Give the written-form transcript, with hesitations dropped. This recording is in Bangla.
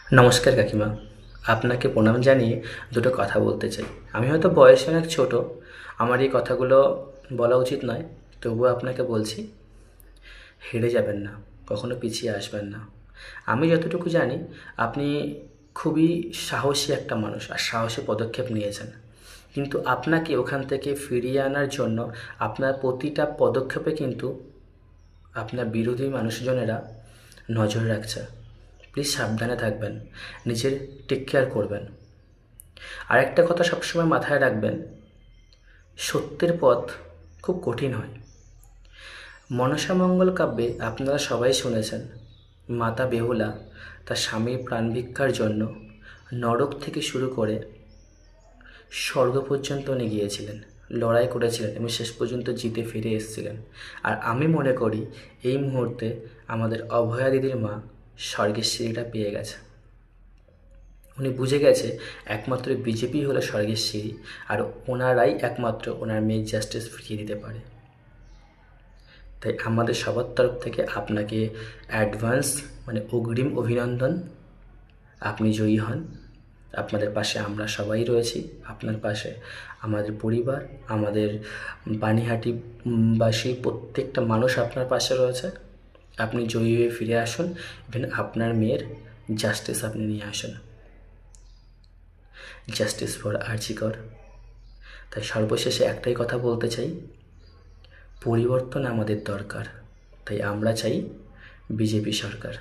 নমস্কার কাকিমা, আপনাকে প্রণাম জানিয়ে দুটো কথা বলতে চাই। আমি হয়তো বয়সে অনেক ছোট, আমার এই কথাগুলো বলা উচিত নয়, তবুও আপনাকে বলছি, হেরে যাবেন না, কখনো পিছিয়ে আসবেন না। আমি যতটুকু জানি আপনি খুবই সাহসী একটা মানুষ আর সাহসী পদক্ষেপ নিয়েছেন, কিন্তু আপনাকে ওখান থেকে ফিরিয়ে আনার জন্য আপনার প্রতিটা পদক্ষেপে কিন্তু আপনার বিরোধী মানুষজনেরা নজর রাখছে। প্লিজ সাবধানে থাকবেন, নিজের টেক কেয়ার করবেন। আর একটা কথা সবসময় মাথায় রাখবেন, সত্যের পথ খুব কঠিন হয়। মনসামঙ্গল কাব্যে আপনারা সবাই শুনেছেন, মাতা বেহুলা তার স্বামীর প্রাণ ভিক্ষার জন্য নরক থেকে শুরু করে স্বর্গ পর্যন্ত উনি গিয়েছিলেন, লড়াই করেছিলেন এবং শেষ পর্যন্ত জিতে ফিরে এসেছিলেন। আর আমি মনে করি এই মুহূর্তে আমাদের অভয়া দিদির মা স্বর্গের সিঁড়িটা পেয়ে গেছে। উনি বুঝে গেছে একমাত্র বিজেপি হলো স্বর্গের সিঁড়ি, আর ওনারাই একমাত্র ওনার মেয়ের জাস্টিস ফিরিয়ে দিতে পারে। তাই আমাদের সবার তরফ থেকে আপনাকে অ্যাডভান্স অগ্রিম অভিনন্দন। আপনি জয়ী হন, আপনাদের পাশে আমরা সবাই রয়েছি। আপনার পাশে আমাদের পরিবার, আমাদের বানিহাটিবাসী প্রত্যেকটা মানুষ আপনার পাশে রয়েছে। আপনি জয়ী হয়ে ফিরে আসুন, ইভেন আপনার মেয়ের জাস্টিস আপনি নিয়ে আসুন। জাস্টিস ফর আরজি কর। তাই সর্বশেষে একটাই কথা বলতে চাই, পরিবর্তন আমাদের দরকার। তাই আমরা চাই বিজেপি সরকার।